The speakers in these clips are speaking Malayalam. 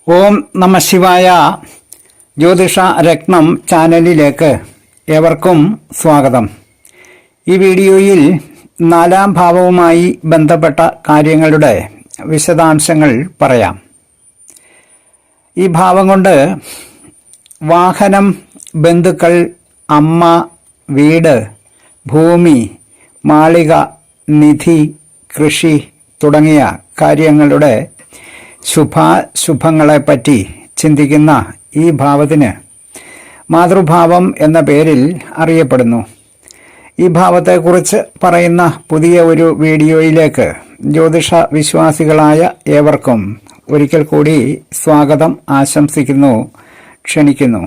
ഓം നമ ശിവായ. ജ്യോതിഷ രത്നം ചാനലിലേക്ക് ഏവർക്കും സ്വാഗതം. ഈ വീഡിയോയിൽ 4-ാം ഭാവവുമായി ബന്ധപ്പെട്ട കാര്യങ്ങളുടെ വിശദാംശങ്ങൾ പറയാം. ഈ ഭാവം കൊണ്ട് വാഹനം, ബന്ധുക്കൾ, അമ്മ, വീട്, ഭൂമി, മാളിക, നിധി, കൃഷി തുടങ്ങിയ കാര്യങ്ങളുടെ ശുഭാശുഭങ്ങളെപ്പറ്റി ചിന്തിക്കുന്ന ഈ ഭാവത്തിന് മാതൃഭാവം എന്ന പേരിൽ അറിയപ്പെടുന്നു. ഈ ഭാവത്തെക്കുറിച്ച് പറയുന്ന പുതിയ ഒരു വീഡിയോയിലേക്ക് ജ്യോതിഷ വിശ്വാസികളായ ഏവർക്കും ഒരിക്കൽ കൂടി സ്വാഗതം ആശംസിക്കുന്നു, ക്ഷണിക്കുന്നു.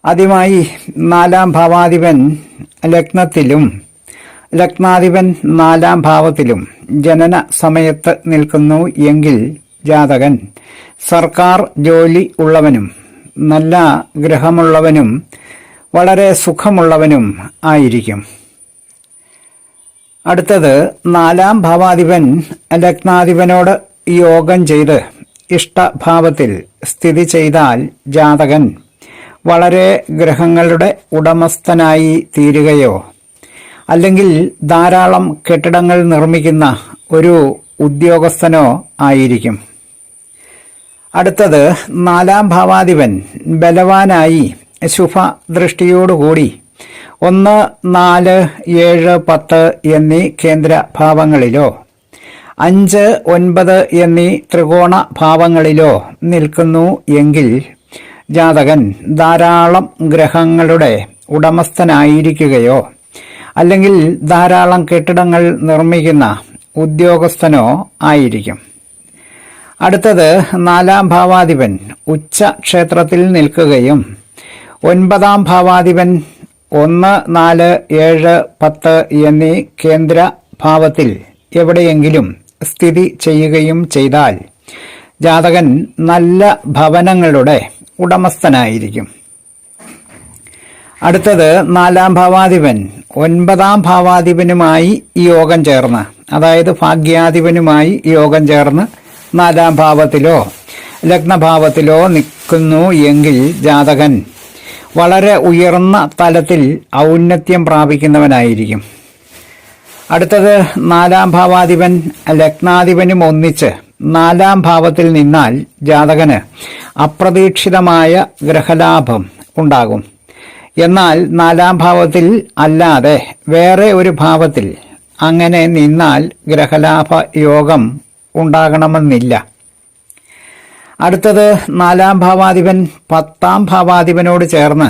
ആദ്യമായി 4-ാം ഭാവാധിപൻ ലഗ്നത്തിലും ലഗ്നാധിപൻ 4-ാം ഭാവത്തിലും ജനന സമയത്ത് നിൽക്കുന്നു എങ്കിൽ ജാതകൻ സർക്കാർ ജോലി ഉള്ളവനും നല്ല ഗ്രഹമുള്ളവനും വളരെ സുഖമുള്ളവനും ആയിരിക്കും. അടുത്തത് 4-ാം ഭാവാധിപൻ ലഗ്നാധിപനോട് യോഗം ചെയ്ത് ഇഷ്ടഭാവത്തിൽ സ്ഥിതി ചെയ്താൽ ജാതകൻ വളരെ ഗ്രഹങ്ങളുടെ ഉടമസ്ഥനായി തീരുകയോ അല്ലെങ്കിൽ ധാരാളം കെട്ടിടങ്ങൾ നിർമ്മിക്കുന്ന ഒരു ഉദ്യോഗസ്ഥനോ ആയിരിക്കും. അടുത്തത് 4-ാം ഭാവാധിപൻ ബലവാനായി ശുഭദൃഷ്ടിയോടുകൂടി 1, 4, 7, 10 എന്നീ കേന്ദ്ര ഭാവങ്ങളിലോ 5, 9 എന്നീ ത്രികോണ ഭാവങ്ങളിലോ നിൽക്കുന്നു എങ്കിൽ ജാതകൻ ധാരാളം ഗ്രഹങ്ങളുടെ ഉടമസ്ഥനായിരിക്കുകയോ അല്ലെങ്കിൽ ധാരാളം കെട്ടിടങ്ങൾ നിർമ്മിക്കുന്ന ഉദ്യോഗസ്ഥനോ ആയിരിക്കും. അടുത്തത് 4-ാം ഭാവാധിപൻ ഉച്ച ക്ഷേത്രത്തിൽ നിൽക്കുകയും 9-ാം ഭാവാധിപൻ 1, 4, 7, 10 എന്നീ കേന്ദ്ര ഭാവത്തിൽ എവിടെയെങ്കിലും സ്ഥിതി ചെയ്യുകയും ചെയ്താൽ ജാതകൻ നല്ല ഭവനങ്ങളുടെ ഉടമസ്ഥനായിരിക്കും. അടുത്തത് 4-ാം ഭാവാധിപൻ 9-ാം ഭാവാധിപനുമായി യോഗം ചേർന്ന്, അതായത് ഭാഗ്യാധിപനുമായി യോഗം ചേർന്ന് 4-ാം ഭാവത്തിലോ ലഗ്നഭാവത്തിലോ നിൽക്കുന്നു എങ്കിൽ ജാതകൻ വളരെ ഉയർന്ന തലത്തിൽ ഔന്നത്യം പ്രാപിക്കുന്നവനായിരിക്കും. അടുത്തത് 4-ാം ഭാവാധിപൻ ലഗ്നാധിപനും ഒന്നിച്ച് 4-ാം ഭാവത്തിൽ നിന്നാൽ ജാതകന് അപ്രതീക്ഷിതമായ ഗ്രഹലാഭം ഉണ്ടാകും. എന്നാൽ 4-ാം ഭാവത്തിൽ അല്ലാതെ വേറെ ഒരു ഭാവത്തിൽ അങ്ങനെ നിന്നാൽ ഗ്രഹലാഭ യോഗം ഉണ്ടാകണമെന്നില്ല. അടുത്തത് 4-ാം ഭാവാധിപൻ 10-ാം ഭാവാധിപനോട് ചേർന്ന്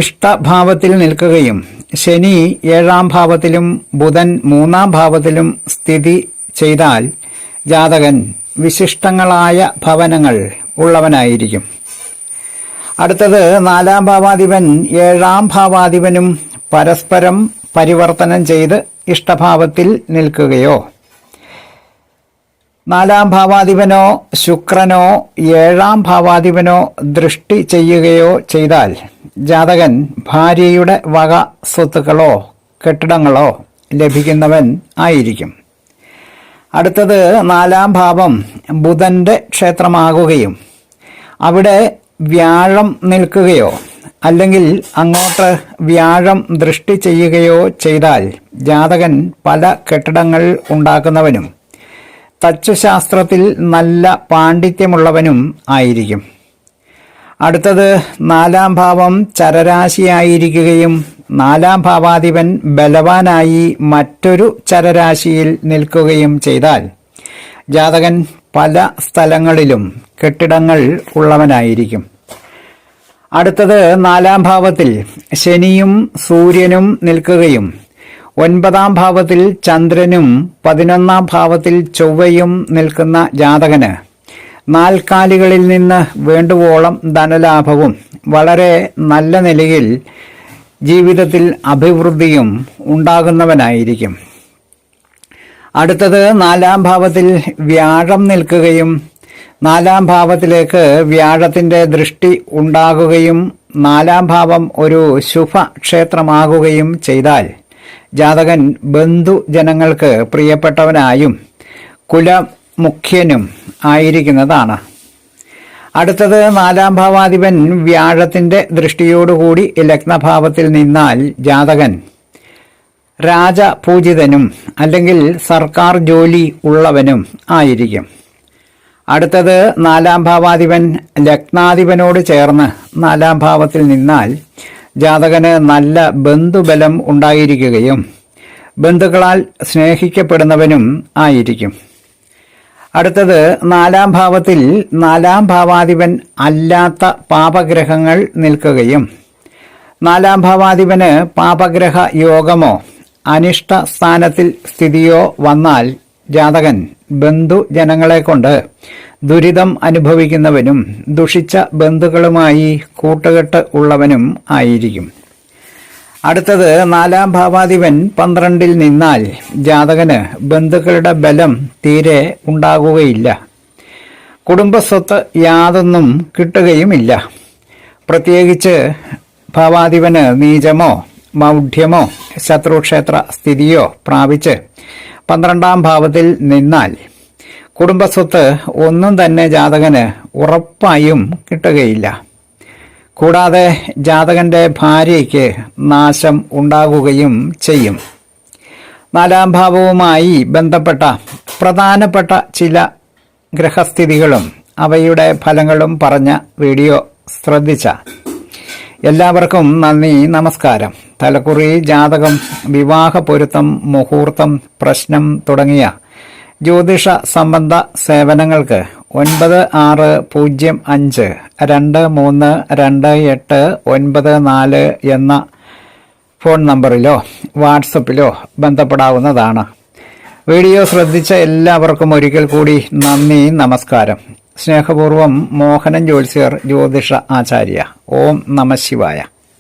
ഇഷ്ടഭാവത്തിൽ നിൽക്കുകയും ശനി 7-ാം ഭാവത്തിലും ബുധൻ 3-ാം ഭാവത്തിലും സ്ഥിതി ചെയ്താൽ ജാതകൻ വിശിഷ്ടങ്ങളായ ഭവനങ്ങൾ ഉള്ളവനായിരിക്കും. അടുത്തത് 4-ാം ഭാവാധിപൻ 7-ാം ഭാവാധിപനും പരസ്പരം പരിവർത്തനം ചെയ്ത് ഇഷ്ടഭാവത്തിൽ നിൽക്കുകയോ 4-ാം ഭാവാധിപനോ ശുക്രനോ 7-ാം ഭാവാധിപനോ ദൃഷ്ടി ചെയ്യുകയോ ചെയ്താൽ ജാതകൻ ഭാര്യയുടെ വക സ്വത്തുക്കളോ കെട്ടിടങ്ങളോ ലഭിക്കുന്നവൻ ആയിരിക്കും. അടുത്തത് 4-ാം ഭാവം ബുധന്റെ ക്ഷേത്രമാകുകയും അവിടെ വ്യാഴം നിൽക്കുകയോ അല്ലെങ്കിൽ അങ്ങോട്ട് വ്യാഴം ദൃഷ്ടി ചെയ്യുകയോ ചെയ്താൽ ജാതകൻ പല കെട്ടിടങ്ങൾ ഉണ്ടാക്കുന്നവനും തച്ചുശാസ്ത്രത്തിൽ നല്ല പാണ്ഡിത്യമുള്ളവനും ആയിരിക്കും. അടുത്തത് 4-ാം ഭാവം ചരരാശിയായിരിക്കുകയും 4-ാം ഭാവാധിപൻ ബലവാനായി മറ്റൊരു ചരരാശിയിൽ നിൽക്കുകയും ചെയ്താൽ ജാതകൻ പല സ്ഥലങ്ങളിലും കെട്ടിടങ്ങൾ ഉള്ളവനായിരിക്കും. അടുത്തത് 4-ാം ഭാവത്തിൽ ശനിയും സൂര്യനും നിൽക്കുകയും 9-ാം ഭാവത്തിൽ ചന്ദ്രനും 11-ാം ഭാവത്തിൽ ചൊവ്വയും നിൽക്കുന്ന ജാതകന് നാൽക്കാലികളിൽ നിന്ന് വേണ്ടുവോളം ധനലാഭവും വളരെ നല്ല നിലയിൽ ജീവിതത്തിൽ അഭിവൃദ്ധിയും ഉണ്ടാകുന്നവനായിരിക്കും. അടുത്തത് 4-ാം ഭാവത്തിൽ വ്യാഴം നിൽക്കുകയും 4-ാം ഭാവത്തിലേക്ക് വ്യാഴത്തിന്റെ ദൃഷ്ടി ഉണ്ടാകുകയും 4-ാം ഭാവം ഒരു ശുഭക്ഷേത്രമാകുകയും ചെയ്താൽ ജാതകൻ ബന്ധുജനങ്ങൾക്ക് പ്രിയപ്പെട്ടവനായും കുല മുഖ്യനും ആയിരിക്കുന്നതാണ്. അടുത്തത് 4-ാം ഭാവാധിപൻ വ്യാഴത്തിന്റെ ദൃഷ്ടിയോടുകൂടി ലഗ്നഭാവത്തിൽ നിന്നാൽ ജാതകൻ രാജപൂജിതനും അല്ലെങ്കിൽ സർക്കാർ ജോലി ഉള്ളവനും ആയിരിക്കും. അടുത്തത് 4-ാം ഭാവാധിപൻ ലഗ്നാധിപനോട് ചേർന്ന് 4-ാം ഭാവത്തിൽ നിന്നാൽ ജാതകന് നല്ല ബന്ധുബലം ഉണ്ടായിരിക്കുകയും ബന്ധുക്കളാൽ സ്നേഹിക്കപ്പെടുന്നവനും ആയിരിക്കും. അടുത്തത് 4-ാം ഭാവത്തിൽ 4-ാം ഭാവാധിപൻ അല്ലാത്ത പാപഗ്രഹങ്ങൾ നിൽക്കുകയും 4-ാം ഭാവാധിപന് പാപഗ്രഹ യോഗമോ അനിഷ്ട സ്ഥാനത്തിൽ സ്ഥിതിയോ വന്നാൽ ജാതകൻ ബന്ധുജനങ്ങളെ കൊണ്ട് ദുരിതം അനുഭവിക്കുന്നവനും ദുഷിച്ച ബന്ധുക്കളുമായി കൂട്ടുകെട്ട് ഉള്ളവനും ആയിരിക്കും. അടുത്തത് 4-ാം ഭാവാധിപൻ 12-ൽ നിന്നാൽ ജാതകന് ബന്ധുക്കളുടെ ബലം തീരെ ഉണ്ടാകുകയില്ല. കുടുംബസ്വത്ത് യാതൊന്നും കിട്ടുകയുമില്ല. പ്രത്യേകിച്ച് ഭാവാധിപന് നീചമോ മൗഢ്യമോ ശത്രുക്ഷേത്ര സ്ഥിതിയോ പ്രാപിച്ച് 12-ാം ഭാവത്തിൽ നിന്നാൽ കുടുംബസ്വത്ത് ഒന്നും തന്നെ ജാതകന് ഉറപ്പായും കിട്ടുകയില്ല. കൂടാതെ ജാതകന്റെ ഭാര്യയ്ക്ക് നാശം ഉണ്ടാകുകയും ചെയ്യും. 4-ാം ഭാവവുമായി ബന്ധപ്പെട്ട പ്രധാനപ്പെട്ട ചില ഗ്രഹസ്ഥിതികളും അവയുടെ ഫലങ്ങളും പറഞ്ഞ വീഡിയോ ശ്രദ്ധിച്ച എല്ലാവർക്കും നന്ദി, നമസ്കാരം. തലക്കുറി, ജാതകം, വിവാഹ പൊരുത്തം, മുഹൂർത്തം, പ്രശ്നം തുടങ്ങിയ ജ്യോതിഷ സംബന്ധ സേവനങ്ങൾക്ക് 9652322894 എന്ന ഫോൺ നമ്പറിലോ വാട്സപ്പിലോ ബന്ധപ്പെടാവുന്നതാണ്. വീഡിയോ ശ്രദ്ധിച്ച എല്ലാവർക്കും ഒരിക്കൽ കൂടി നന്ദി, നമസ്കാരം. സ്നേഹപൂർവം മോഹനൻ ജ്യോത്സ്യർ, ജ്യോതിഷ ആചാര്യ. ഓം നമഃ ശിവായ.